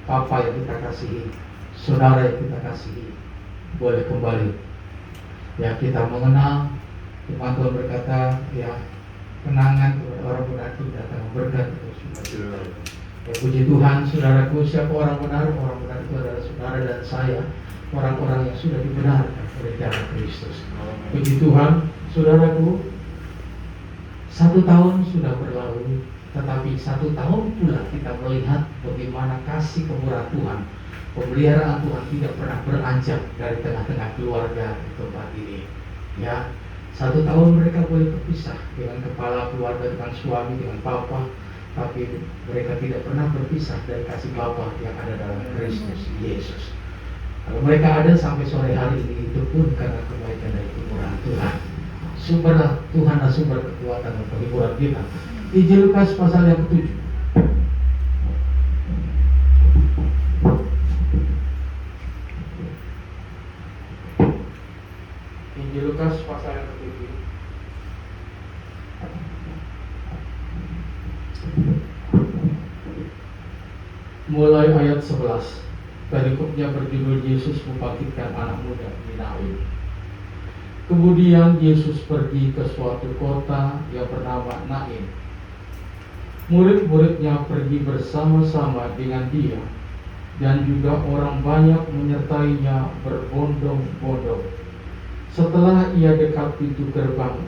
Papa yang kita kasihi, saudara yang kita kasihi, boleh kembali. Ya, kita mengenal firman Tuhan berkata, ya, kenangan kepada orang benar itu datang berkat terus. Ya, puji Tuhan, saudaraku, siapa orang benar? Orang benar itu adalah saudara dan saya, orang-orang yang sudah dibenarkan oleh darah Kristus. Puji Tuhan, saudaraku, 1 tahun sudah berlalu, tetapi 1 tahun pula kita melihat bagaimana kasih kemurahan Tuhan, pemeliharaan Tuhan tidak pernah beranjak dari tengah-tengah keluarga di tempat ini. Ya, 1 tahun mereka boleh berpisah dengan kepala keluarga, dengan suami, dengan papa, tapi mereka tidak pernah berpisah dari kasih Bapa yang ada dalam Kristus Yesus. Kalau mereka ada sampai sore hari ini, itu pun karena kebaikan dari kemurahan Tuhan. Sumberlah Tuhanlah sumber kekuatan dan penghiburan kita. Injil Lukas pasal yang ke-7. Injil Lukas pasal yang ke-7. Mulai ayat 11. Perikopnya berjudul Yesus membangkitkan anak muda di Nain. Kemudian Yesus pergi ke suatu kota yang bernama Nain. Murid-muridnya pergi bersama-sama dengan dia, dan juga orang banyak menyertainya berbondong-bondong. Setelah ia dekat pintu gerbang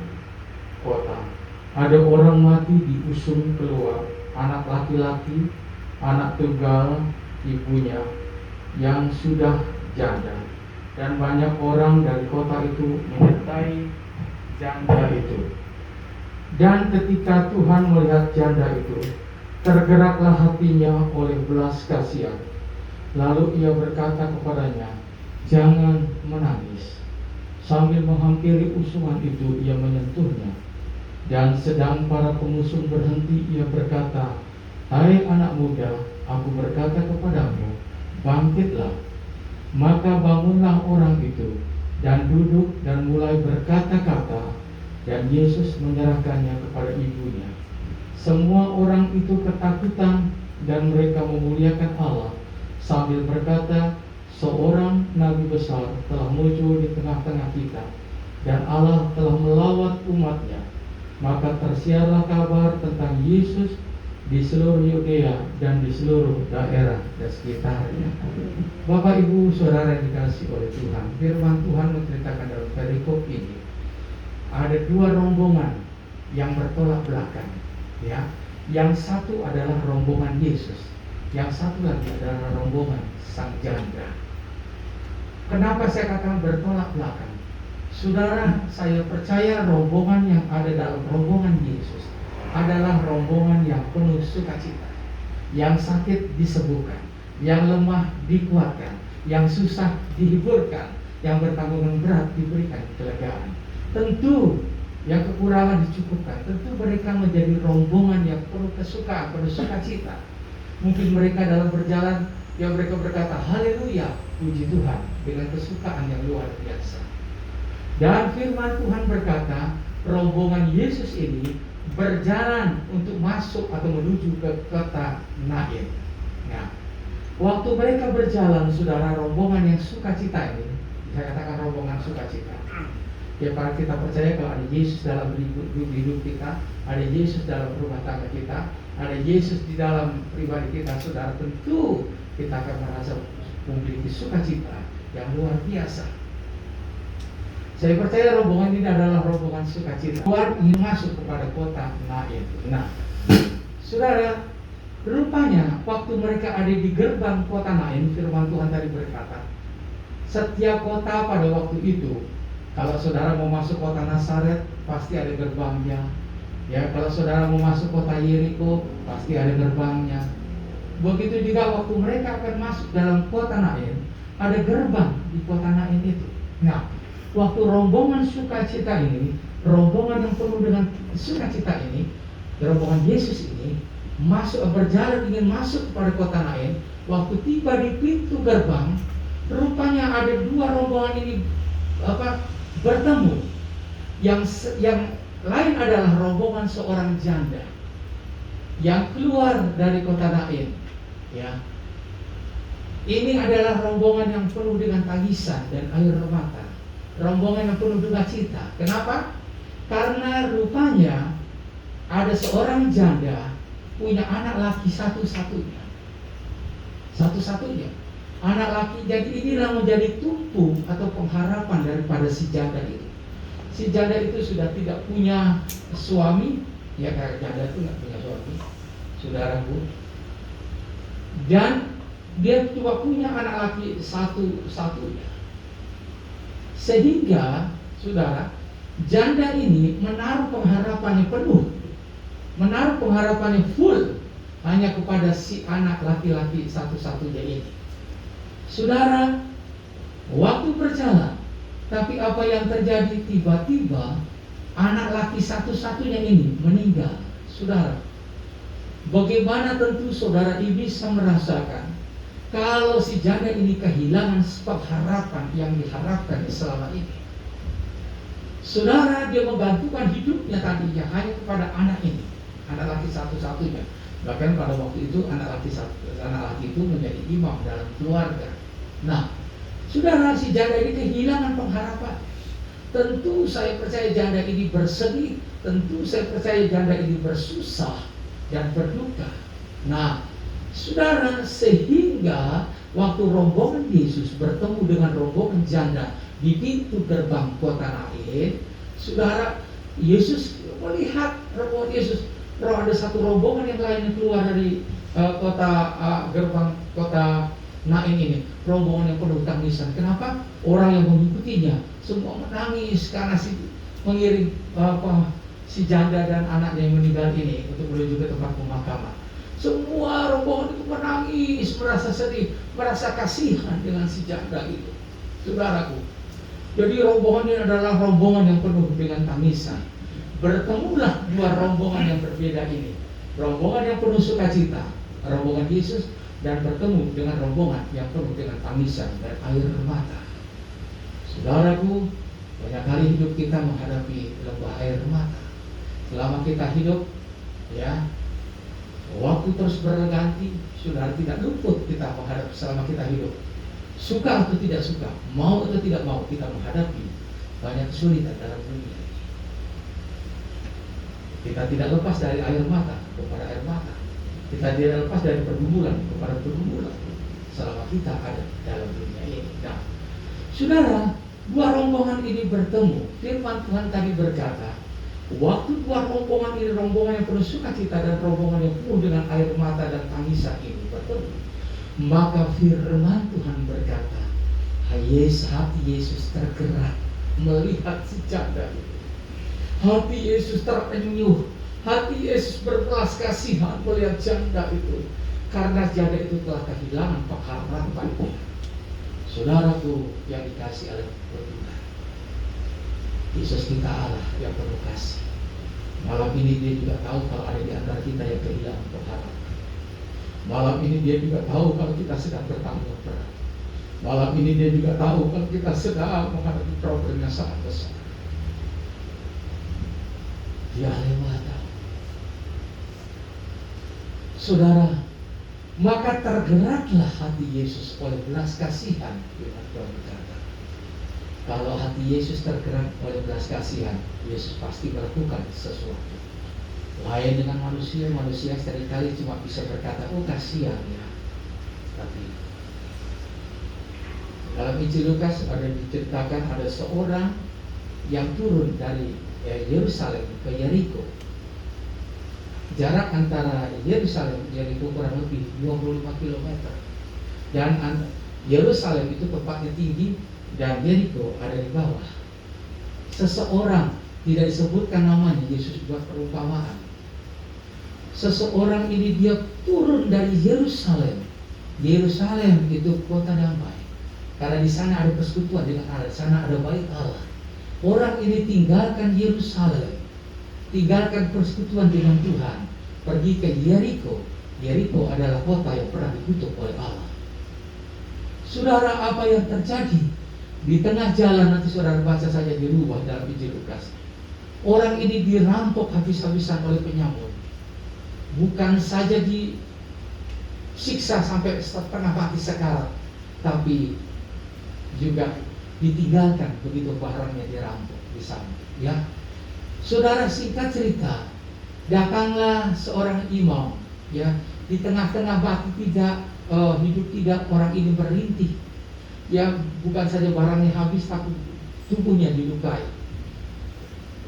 kota, ada orang mati diusung keluar, anak laki-laki, anak tunggal ibunya yang sudah janda, dan banyak orang dari kota itu menyertai janda itu. Dan ketika Tuhan melihat janda itu, tergeraklah hatinya oleh belas kasihan. Lalu ia berkata kepadanya, "Jangan menangis." Sambil menghampiri usungan itu, ia menyentuhnya. Dan sedang para pengusung berhenti, ia berkata, "Hai anak muda, aku berkata kepadamu, bangkitlah." Maka bangunlah orang itu dan duduk dan mulai berkata-kata, dan Yesus menyerahkannya kepada ibunya. Semua orang itu ketakutan dan mereka memuliakan Allah sambil berkata, "Seorang nabi besar telah muncul di tengah-tengah kita, dan Allah telah melawat umatnya." Maka tersiarlah kabar tentang Yesus di seluruh Yudea dan di seluruh daerah dan sekitarnya. Bapak, Ibu, Saudara yang dikasihi oleh Tuhan, firman Tuhan menceritakan dalam perikop ini ada 2 rombongan yang bertolak belakang. Ya, yang satu adalah rombongan Yesus, yang satu lagi adalah rombongan sang janda. Kenapa saya katakan bertolak belakang? Saudara, saya percaya rombongan yang ada dalam rombongan Yesus adalah rombongan yang penuh sukacita, yang sakit disembuhkan, yang lemah dikuatkan, yang susah dihiburkan, yang bertanggungan berat diberikan kelegaan. Tentu yang kekurangan dicukupkan. Tentu mereka menjadi rombongan yang penuh kesukaan, penuh sukacita. Mungkin mereka dalam berjalan yang mereka berkata, "Haleluya, puji Tuhan," dengan kesukaan yang luar biasa. Dan firman Tuhan berkata, rombongan Yesus ini berjalan untuk masuk atau menuju ke kota Nain. Nah, waktu mereka berjalan, saudara, rombongan yang sukacita ini, saya katakan rombongan sukacita. Ya, para kita percaya kalau ada Yesus dalam hidup kita, ada Yesus dalam rumah tangga kita, ada Yesus di dalam pribadi kita, saudara, tentu kita akan merasa memiliki sukacita yang luar biasa. Saya percaya rombongan ini adalah rombongan sukacita. Keluar ingin masuk kepada kota Nain. Nah, saudara, rupanya waktu mereka ada di gerbang kota Nain, firman Tuhan tadi berkata, setiap kota pada waktu itu, kalau saudara mau masuk kota Nazaret, pasti ada gerbangnya. Ya, kalau saudara mau masuk kota Yeriko, pasti ada gerbangnya. Begitu juga waktu mereka akan masuk dalam kota Nain, ada gerbang di kota Nain itu. Nah, waktu rombongan sukacita ini, rombongan yang penuh dengan sukacita ini, rombongan Yesus ini berjalan ingin masuk kepada kota Nain. Waktu tiba di pintu gerbang, rupanya ada 2 rombongan ini bertemu. Yang lain adalah rombongan seorang janda yang keluar dari kota Nain. Ya, Ini adalah rombongan yang penuh dengan tangisan dan air mata. Rombongan yang penuh duka cita. Kenapa? Karena rupanya ada seorang janda punya anak laki satu-satunya. Satu-satunya anak laki. Jadi inilah menjadi tumpu atau pengharapan daripada si janda itu. Si janda itu sudah tidak punya suami. Ya, karena janda itu nggak punya suami, saudaraku. Dan dia cuma punya anak laki satu-satunya. Sehingga, saudara, janda ini menaruh pengharapannya penuh, menaruh pengharapannya full hanya kepada si anak laki-laki satu-satunya ini. Saudara, waktu berjalan, tapi apa yang terjadi? Tiba-tiba anak laki satu-satunya ini meninggal. Saudara, bagaimana tentu saudara ini bisa merasakan kalau si janda ini kehilangan sebab harapan yang diharapkan selama ini. Saudara, dia menggantungkan hidupnya tadinya hanya kepada anak ini, anak laki satu-satunya. Bahkan pada waktu itu anak laki itu menjadi imam dalam keluarga. Nah, saudara, si janda ini kehilangan pengharapan. Tentu saya percaya janda ini bersedih, tentu saya percaya janda ini bersusah dan berduka. Nah, saudara, sehingga waktu rombongan Yesus bertemu dengan rombongan janda di pintu gerbang kota Nain, saudara, Yesus melihat rombongan Yesus. Ada satu rombongan yang lain yang keluar dari gerbang kota Nain ini, rombongan yang penuh tangisan. Kenapa? Orang yang mengikutinya semua menangis karena mengiring si janda dan anaknya yang meninggal ini untuk menuju ke tempat pemakaman. Semua rombongan itu menangis, merasa sedih, merasa kasihan dengan si janda itu, saudaraku. Jadi rombongan ini adalah rombongan yang penuh dengan tangisan. Bertemulah dua rombongan yang berbeda ini, rombongan yang penuh sukacita, rombongan Yesus, dan bertemu dengan rombongan yang penuh dengan tangisan dan air mata. Saudaraku, banyak kali hidup kita menghadapi lembah air mata. Selama kita hidup, ya, waktu terus berganti, saudara, tidak luput kita menghadapi selama kita hidup. Suka atau tidak suka, mau atau tidak mau, kita menghadapi banyak kesulitan dalam dunia. Kita tidak lepas dari air mata kepada air mata. Kita tidak lepas dari pergumulan kepada pergumulan selama kita ada dalam dunia ini. Nah, saudara, dua rombongan ini bertemu. Firman Tuhan tadi berkata, waktu dua rombongan ini, rombongan yang penuh sukacita dan rombongan yang penuh dengan air mata dan tangisan ini bertemu, maka firman Tuhan berkata, hati Yesus tergerak melihat si janda itu. Hati Yesus terenyuh, hati Yesus berbelas kasihan melihat janda itu, karena janda itu telah kehilangan pengharapan. Saudaraku yang dikasihi oleh Tuhan, Yesus kita Allah yang penuh kasih. Malam ini dia juga tahu kalau ada di antara kita yang kehilangan pengharapan. Malam ini dia juga tahu kalau kita sedang bertanggung berat. Malam ini dia juga tahu kalau kita sedang menghadapi problem yang sangat besar. Dia lewat. Saudara, maka tergeraklah hati Yesus oleh belas kasihan. Firman Tuhan berkata, kalau hati Yesus tergerak oleh belas kasihan, Yesus pasti melakukan sesuatu. Lain dengan manusia seringkali cuma bisa berkata, oh kasihan ya. Tapi dalam Injil Lukas ada diceritakan ada seorang yang turun dari Yerusalem ke Yeriko. Jarak antara Yerusalem dan Yeriko kurang lebih 25 km. Dan Yerusalem itu tempatnya tinggi dan Yeriko ada di bawah. Seseorang, tidak disebutkan namanya, Yesus buat perumpamaan. Seseorang ini dia turun dari Yerusalem. Yerusalem itu kota damai, karena di sana ada persekutuan dengan Allah, di sana ada bait Allah. Orang ini tinggalkan Yerusalem, tinggalkan persekutuan dengan Tuhan, pergi ke Yeriko. Yeriko adalah kota yang pernah dikutuk oleh Allah. Saudara, apa yang terjadi? Di tengah jalan, nanti saudara baca saja di rumah dalam Injil Lukas. Orang ini dirampok habis-habisan oleh penyamun. Bukan saja siksa sampai setengah mati sekarat, tapi juga ditinggalkan begitu barangnya dirampok di sana. Ya, saudara, singkat cerita, datanglah seorang imam. Ya, di tengah-tengah batu hidup tidak, orang ini merintih. Ya, bukan saja barangnya habis, tapi tubuhnya dilukai.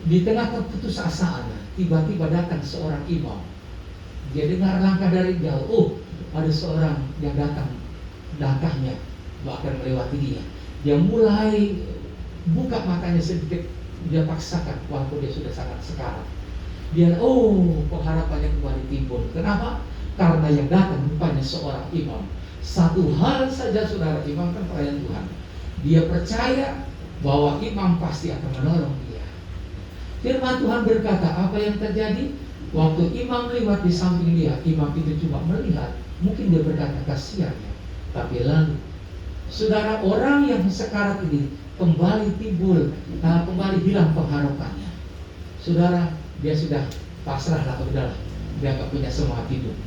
Di tengah keputusasaannya, tiba-tiba datang seorang imam. Dia dengar langkah dari jauh. Oh, ada seorang yang datang, langkahnya bahkan melewati dia. Dia mulai buka matanya sedikit, dia paksakan waktu dia sudah sangat sekarat. Dia, pengharapannya kembali timbul. Kenapa? Karena yang datang rupanya seorang imam. Satu hal saja, saudara, imam kan pelayan Tuhan. Dia percaya bahwa imam pasti akan menolong dia. Firman Tuhan berkata, apa yang terjadi? Waktu imam lewat di samping dia, imam itu cuma melihat. Mungkin dia berkata, kasihan ya. Tapi lalu, saudara, orang yang sekarat ini kembali timbul, kembali hilang pengharapannya. Saudara, dia sudah pasrah lah, udahlah, dia gak punya semangat hidup.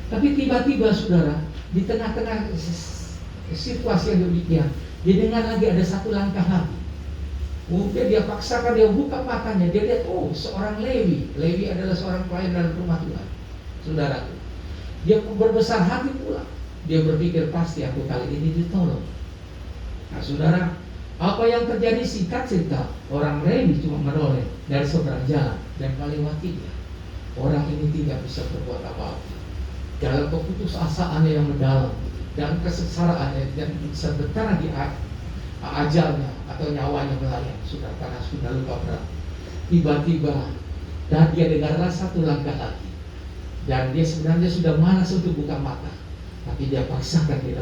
Tapi tiba-tiba, saudara, di tengah-tengah situasi yang demikian, dia dengar lagi ada satu langkah lagi. Kemudian dia paksakan, dia buka matanya, dia lihat, seorang Lewi. Lewi adalah seorang pelayan dalam rumah Tuhan. Saudara, dia berbesar hati pula. Dia berpikir, pasti aku kali ini ditolong. Nah, saudara, apa yang terjadi? Singkat cerita, orang Lewi cuma menoleh dari seberang jalan dan melewatinya. Orang ini tidak bisa berbuat apa-apa. Dalam keputusasaannya yang mendalam dan kesengsaraannya dan sebentar di ajalnya atau nyawanya melayang, sudah, karena sudah luka berat. Tiba-tiba dan dia dengarlah satu langkah lagi, dan dia sebenarnya sudah malas untuk buka mata, tapi dia paksakan, dia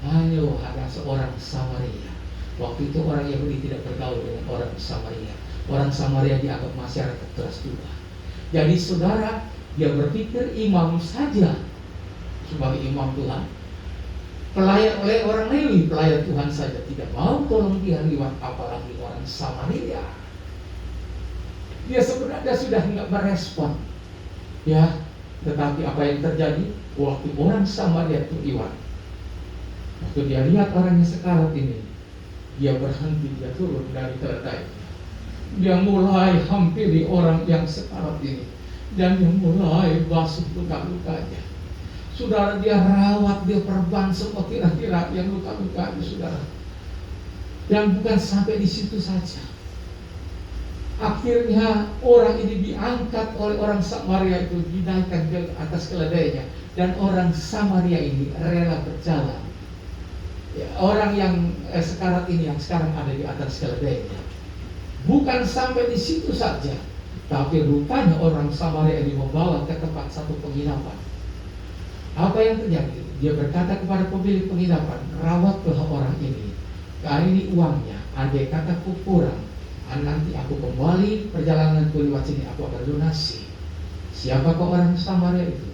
hanya ada seorang Samaria. Waktu itu orang Yahudi tidak bergaul dengan orang Samaria. Orang Samaria dianggap masyarakat kelas dua. Jadi saudara, dia berpikir imam saja sebagai imam Tuhan, pelayan oleh orang Lewi, pelayan Tuhan saja tidak mau tolong dia lewat, apalagi orang Samaria. Dia sebenarnya sudah nggak merespon, ya. Tetapi apa yang terjadi waktu orang Samaria itu lewat, waktu dia lihat orang yang sekarat ini, dia berhenti, dia turun dari keledai, dia mulai hampiri orang yang sekarat ini, dan dia mulai basuh luka-lukanya. Saudara, dia rawat, dia perban semua kira-kira yang luka-luka itu, saudara. Dan bukan sampai di situ saja. Akhirnya orang ini diangkat oleh orang Samaria itu, dinaikkan ke atas keledainya, dan orang Samaria ini rela berjalan. Ya, orang yang sekarat ini yang sekarang ada di atas keledainya. Bukan sampai di situ saja, tapi rupanya orang Samaria ini membawa ke tempat satu penginapan. Apa yang terjadi? Dia berkata kepada pemilik penginapan, rawatlah orang ini. Kali ini uangnya, andai kataku kurang, nanti aku kembali perjalanan lewat sini, aku akan lunasi. Siapakah orang Samaria itu?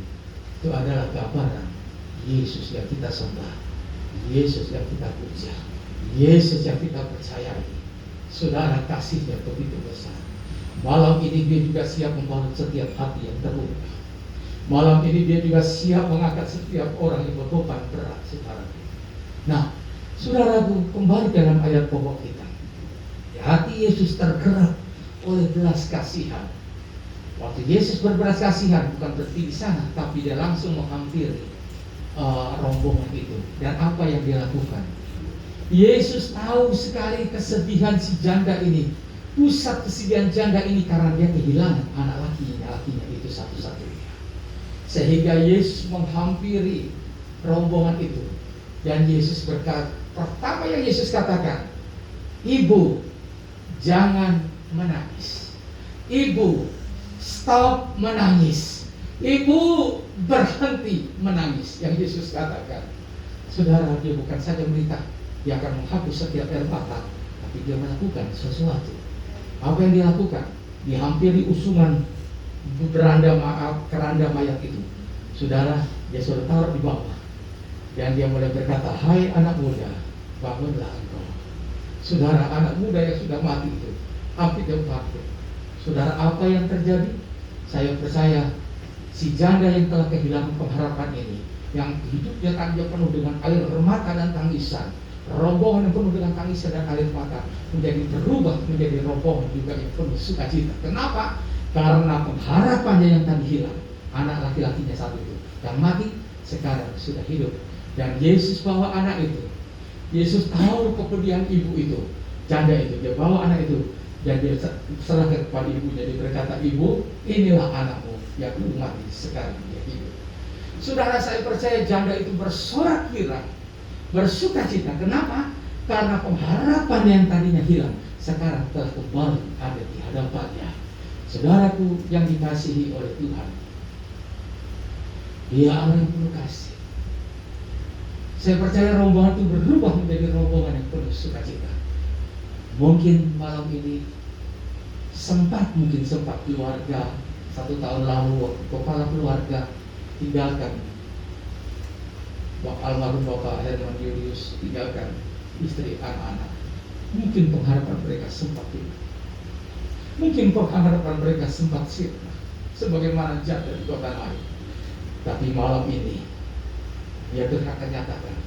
Itu adalah gambaran Yesus yang kita sembah, Yesus yang kita puja, Yesus yang kita percayai. Saudara, kasihnya begitu besar. Malam ini dia juga siap membalut setiap hati yang terluka. Malam ini dia juga siap mengangkat setiap orang yang berbeban berat, saudara. Nah, saudaraku, kembali dalam ayat pokok kita. Hati Yesus tergerak oleh belas kasihan. Waktu Yesus berbelas kasihan, bukan berhenti di sana, tapi dia langsung menghampiri rombongan itu. Dan apa yang dia lakukan? Yesus tahu sekali kesedihan si janda ini. Pusat kesedihan janda ini karena dia kehilangan anak lakinya itu satu-satunya. Sehingga Yesus menghampiri rombongan itu, dan Yesus berkata, pertama yang Yesus katakan, ibu, jangan menangis. Ibu, stop menangis. Ibu, berhenti menangis. Yang Yesus katakan, saudara, dia bukan saja merintah, dia akan menghapus setiap air mata, tapi dia melakukan sesuatu. Apa yang dia lakukan? Dihampiri usungan keranda mayat itu. Saudara, dia sudah taruh di bawah, dan dia mulai berkata, hai anak muda, bangunlah engkau. Saudara, anak muda yang sudah mati itu hampir dia bangkit. Saudara, apa yang terjadi? Saya percaya si janda yang telah kehilangan pengharapan ini yang hidupnya tadinya penuh dengan air mata dan tangisan, rombongan yang penuh dengan tangisan dan air mata menjadi berubah menjadi rombongan juga yang penuh sukacita. Kenapa? Karena pengharapannya yang tadi hilang, anak laki-lakinya satu itu yang mati sekarang sudah hidup. Dan Yesus bawa anak itu. Yesus tahu kepedihan ibu itu, janda itu. Dia bawa anak itu dan dia serahkan kepada ibunya. Dia berkata, ibu, inilah anakmu yang dulu mati, sekarang dia hidup. Saudara, saya percaya janda itu bersorak girang, bersukacita. Kenapa? Karena pengharapan yang tadinya hilang sekarang telah kembali ada di hadapannya. Saudaraku yang dikasihi oleh Tuhan, Dia Allah yang penuh kasih. Saya percaya rombongan itu berubah menjadi rombongan yang penuh sukacita. Mungkin malam ini mungkin sempat keluarga 1 tahun lalu kepala keluarga tinggalkan almarhum Bapak Herman Julius, tinggalkan istri, anak-anak. Mungkin pengharapan mereka sempat hilang. Mungkin pengharapan mereka sempat sirna, sebagaimana janda di kota lain. Tapi malam ini Dia akan nyatakan,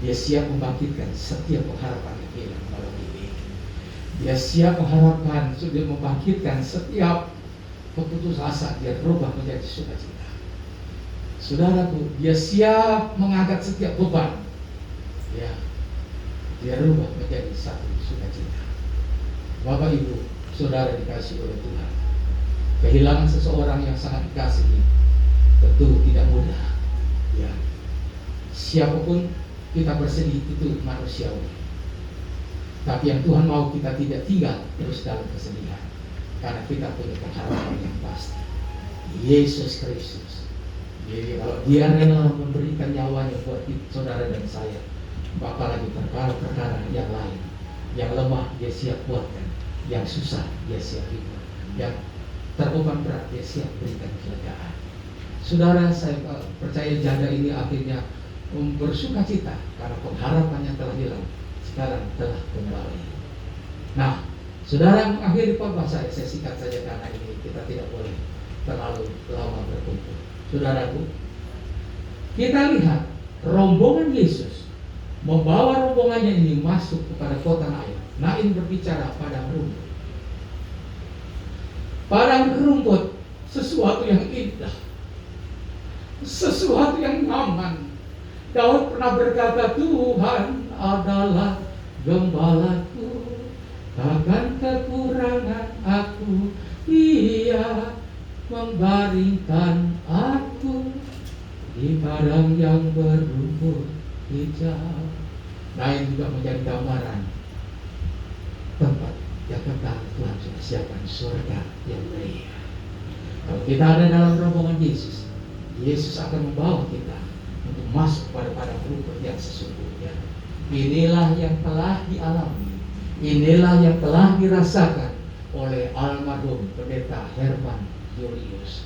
Dia siap membangkitkan setiap pengharapan yang hilang malam ini. Dia siap sudah membangkitkan setiap putus asa, Dia berubah menjadi sukacita. Saudaraku, Dia siap mengangkat setiap beban. Ya, Dia rubah menjadi satu sukacita. Bapak Ibu, saudara dikasihi oleh Tuhan, kehilangan seseorang yang sangat dikasihi tentu tidak mudah. Ya, siapapun kita bersedih itu manusiawi. Tapi yang Tuhan mau kita tidak tinggal terus dalam kesedihan, karena kita punya pengharapan yang pasti, Yesus Kristus. Jadi kalau Dia rela memberikan nyawanya buat saudara dan saya, apalagi perkara-perkara yang lain, yang lemah Dia siap kuatkan, yang susah Dia siap hibur, yang terbeban berat Dia siap berikan kelegaan. Saudara, saya percaya janda ini akhirnya bersuka cita karena pengharapannya telah hilang, sekarang telah kembali. Nah, saudara, mengakhiri khotbah saya singkat saja karena ini kita tidak boleh terlalu lama berkumpul. Saudaraku, kita lihat rombongan Yesus membawa rombongannya ini masuk kepada kota Nain. Nain berbicara padang rumput. Padang rumput sesuatu yang indah, sesuatu yang nyaman. Daud pernah berkata, Tuhan adalah gembalaku, takkan kekurangan aku. Ia membaringkan aku di padang yang berumput hijau. Nain juga menjadi gambaran tempat yang kekal Tuhan sudah siapkan, surga yang mulia. Kalau kita ada dalam rombongan Yesus, Yesus akan membawa kita untuk masuk pada padang rumput yang sesungguhnya. Inilah yang telah dialami, inilah yang telah dirasakan oleh almarhum pendeta Herman Julius.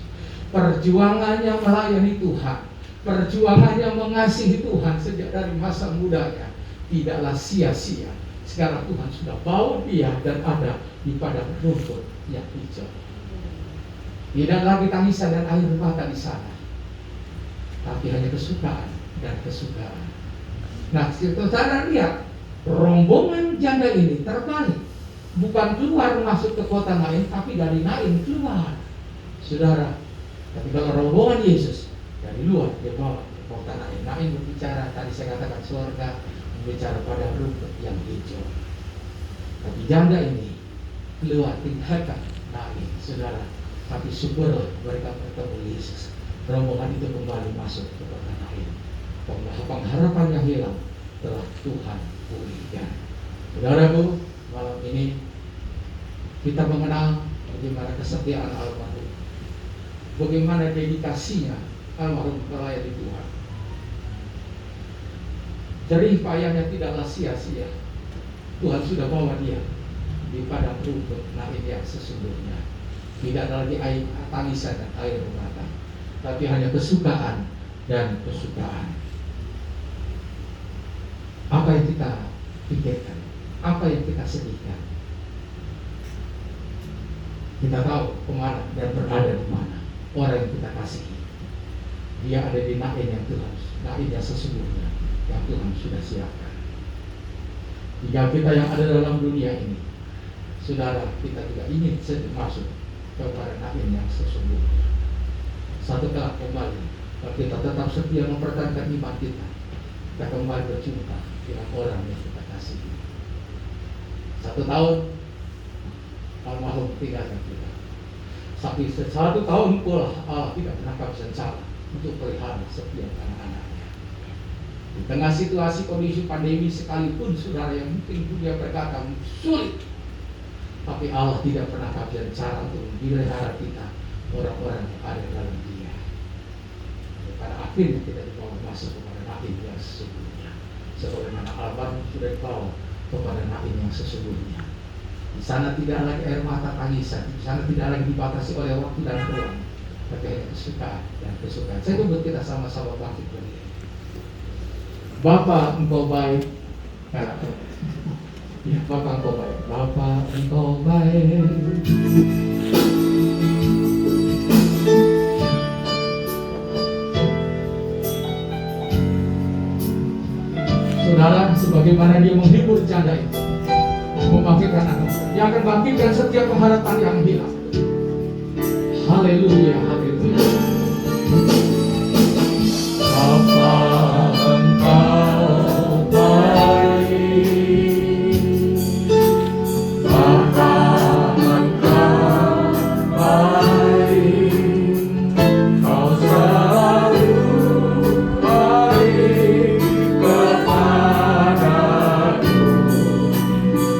Perjuangannya melayani Tuhan, perjuangannya mengasihi Tuhan sejak dari masa mudanya tidaklah sia-sia. Sekarang Tuhan sudah bawa dia dan ada di padang rumput yang hijau. Tidak lagi tangisan dan air mata di sana, tapi hanya kesukaan dan kesukaan. Nah, saudara lihat, rombongan janda ini terbalik, bukan keluar masuk ke kota Nain, tapi dari Nain keluar. Saudara, tapi kalau rombongan Yesus dari luar dia bawa ke kota Nain. Nain berbicara, tadi saya katakan surga, berbicara pada rumput yang hijau. Tapi janda ini keluar tinggalkan Nain, saudara. Tapi syukurlah mereka bertemu Yesus. Rombongan itu kembali masuk ke kota Nain. Pengharapan yang hilang telah Tuhan pulihkan. Saudaraku, malam ini kita mengenal bagaimana kesetiaan almarhum, bagaimana dedikasinya almarhum melayani Tuhan. Jerih payahnya tidaklah sia-sia. Tuhan sudah bawa dia di padang rumput Nain yang sesungguhnya. Tidak lagi air tangisan dan air mata, tapi hanya kesukaan dan kesukaan. Apa yang kita pikirkan, apa yang kita sedihkan, kita tahu kemana dan berada di mana orang yang kita kasihi. Dia ada di nain yang Tuhan, nain yang sesungguhnya yang Tuhan sudah siapkan. Jika kita yang ada dalam dunia ini, saudara, kita juga ingin masuk kepada nain yang sesungguhnya. Satu kelak kembali, kalau kita tetap setia mempertahankan iman kita kembali berjumpa dengan orang yang kita kasihi. 1 tahun almarhum tinggalkan kita, tapi 1 tahun pula Allah tidak pernah kehabisan salah untuk pelihara setiap anak-anaknya. Di tengah situasi kondisi pandemi sekalipun, saudara, yang mungkin dunia berkata sulit, tapi Allah tidak pernah kehabisan cara untuk memelihara kita, orang-orang yang ada dalam Dia. Pada akhirnya kita dibawa masuk kepada naim yang sesungguhnya, sebagaimana almarhum sudah dibawa kepada naim yang sesungguhnya. Di sana tidak lagi air mata tangisan, di sana tidak lagi dibatasi oleh waktu dan ruang, tapi hanya kesukaan dan kesukaan. Saya coba kita sama-sama bangkit berdiri. Bapa, Engkau baik. Ya, Bapa, Engkau baik. Bapa, Engkau baik. Saudara, sebagaimana Dia menghibur janda itu, membangkitkan anak muda, Dia akan bangkitkan setiap pengharapan yang hilang. Haleluya, haleluya. Bapa, Engkau baik. Bapa, Engkau baik. Kau selalu baik kepadaku. Bapa,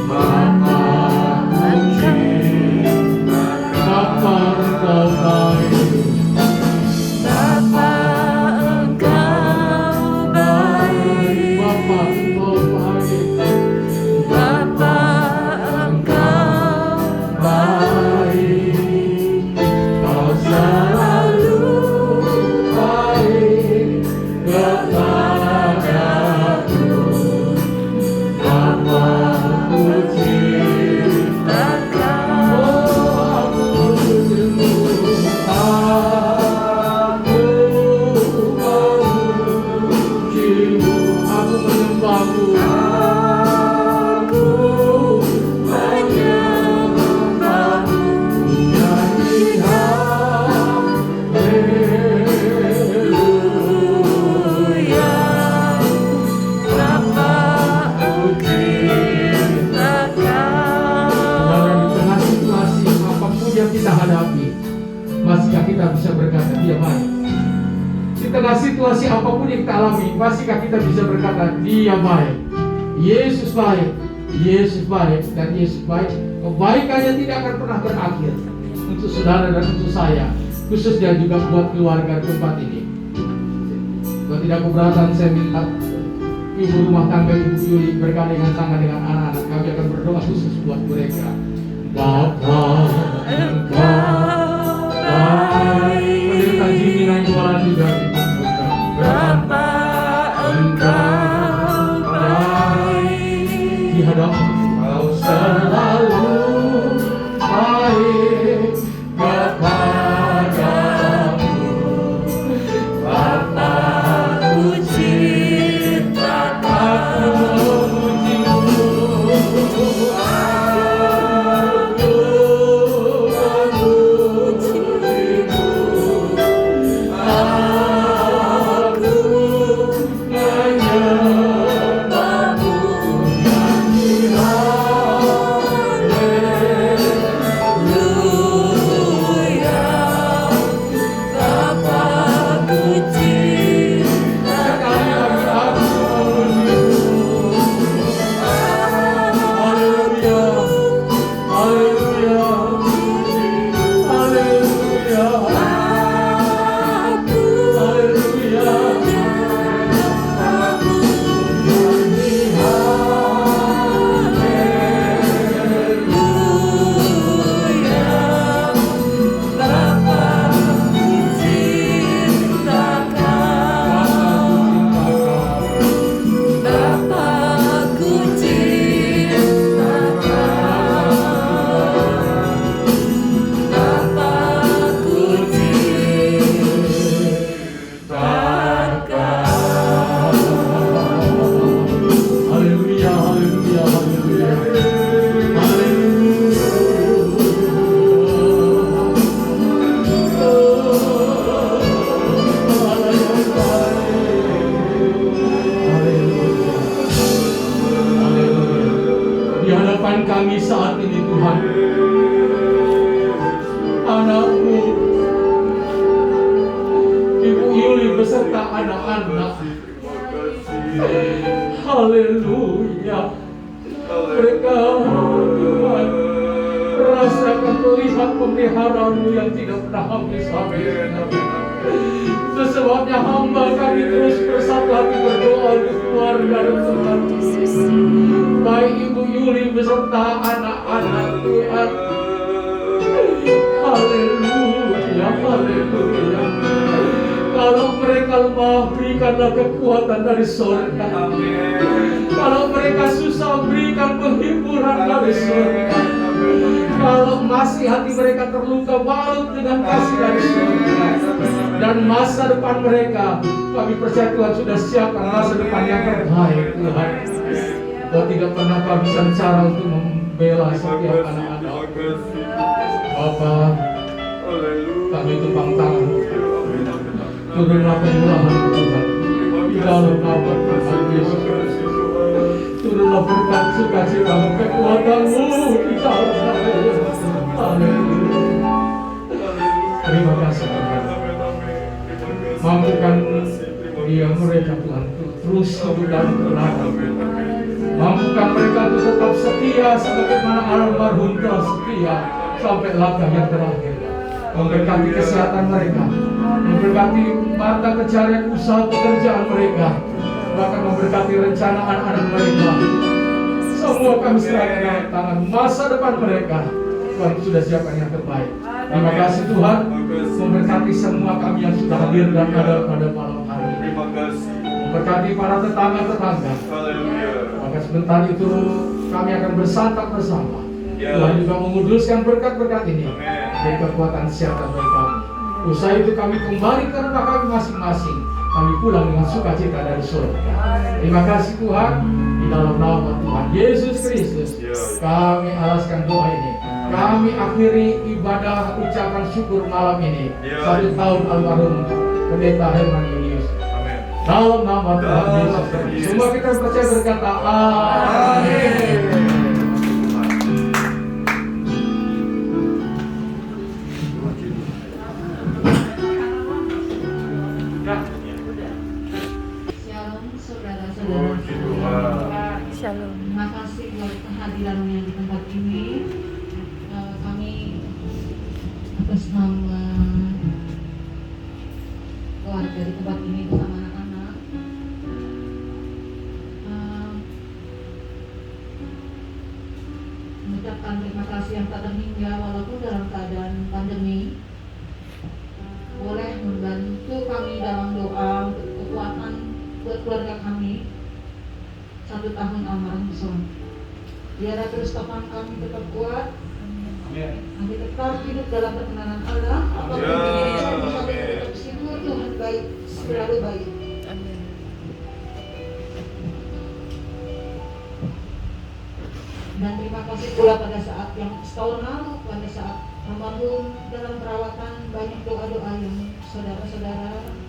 Bapa, Engkau baik. Bapa, Engkau baik. Bapa, Engkau baik. Bapa, Engkau baik. Kau selalu baik kepadaku. Bapa, ku Ciptakan aku memujimu. Aku menyembahmu. aku menyembahmu. Nyanyi Haleluya. Bapa, Ciptakan. Saudara, di tengah situasi apapun yang kita hadapi, masihkah kita bisa berkata Dia baik? Di tengah situasi apapun yang kita alami, masihkah kita bisa berkata Dia baik? Yesus baik, Yesus baik, dan Yesus baik. Kebaikannya tidak akan pernah berakhir untuk saudara dan untuk saya, khususnya juga buat keluarga tempat ini. Kalau tidak keberatan, saya minta ibu rumah tangga Ibu Yuli bergandengan tangan dengan anak-anak. Kami akan berdoa khusus buat mereka. Bapa, Engkau baik. Pendeta Jimmy Nainggolan juga dibuka. Bapa, Engkau baik. Di hadapan Kau selalu baik kepadaku. Bapa, ku ciptakan. Aku kami saat ini Tuhan. Anakmu Ibu Yuli beserta anak-anak, haleluya, mereka Tuhan rasakan melihat pemeliharaan-Mu yang tidak pernah habis-habis. Sebabnya hamba kami terus bersatu hati berdoa untuk keluarga dan Tuhan, baik Ibu Yuli beserta anak-anak Tuhan. Haleluya, haleluya. Kalau mereka lemah, berikanlah kekuatan dari surga. Kalau mereka susah, berikan penghiburan dari surga. Kalau masih hati mereka terluka, balut dengan kasih dari surga. Dan masa depan mereka, kami percaya Tuhan sudah siapkan masa depan yang terbaik Tuhan. Kau tidak pernah kehabisan cara untuk membela setiap anak-anak. Bapa, kami tumpang tangan, turunlah pemurahan Tuhan di dalam nama Tuhan Yesus. Turunlah berkat sukacita kekuatan-Mu di dalam nama Yesus. Haleluya. Terima kasih Tuhan. Mampukan dia mereka Tuhan terus hidup dalam kebenaran. Mampukan mereka untuk tetap setia sebagaimana almarhum telah setia sampai langkah yang terakhir. Memberkati kesehatan mereka, memberkati mata pencarian usaha pekerjaan mereka, bahkan memberkati rencana anak-anak mereka. Semua kami serahkan dalam tangan masa depan mereka. Tuhan sudah siapkan yang terbaik. Terima kasih Tuhan, memberkati semua kami yang sudah hadir dan ada pada malam hari ini. Memberkati para tetangga-tetangga. Maka sebentar itu kami akan bersantap bersama. Tuhan juga menguduskan berkat-berkat ini dari kekuatan kesehatan bagi kami. Usai itu kami kembali ke rumah kami masing-masing. Kami pulang dengan sukacita dari surga. Terima kasih Tuhan. Di dalam nama Tuhan Yesus Kristus, kami alaskan doa ini. Kami akhiri ibadah ucapan syukur malam ini. 1 tahun almarhum Pendeta Herman Julius. Dalam nama Tuhan Yesus Kristus. Semua kita percaya berkata amin. Shalom. Terima kasih buat kehadiran yang di tempat ini. Kami atas nama keluarga di tempat ini bersama anak-anak mengucapkan terima kasih yang tak terhingga walaupun dalam keadaan pandemi boleh membantu kami dalam doa untuk kekuatan buat keluarga kami. 1 tahun almarhum suami. Biarlah terus topang kami tetap kuat. Kami tetap hidup dalam perkenanan Allah. Apapun yang terjadi sampai tetap sidur Tuhan baik, selalu baik. Dan terima kasih pula pada saat yang setahun lalu, pada saat almarhum dalam perawatan, banyak doa-doa yang saudara-saudara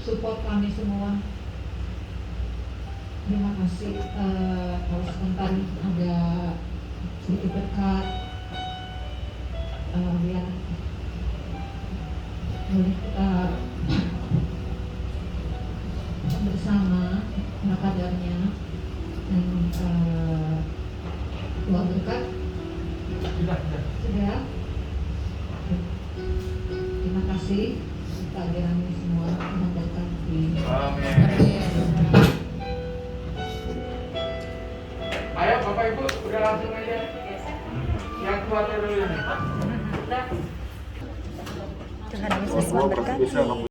support kami semua. Terima kasih. Kalau sebentar ada sedikit berkat, biar boleh kita bersama kadarnya dan doa berkat. Sudah. Terima kasih kehadirannya semua. Ayo Bapak Ibu, udah langsung aja. Yang kuatnya dulu ini. Tuhan Yesus memberkati.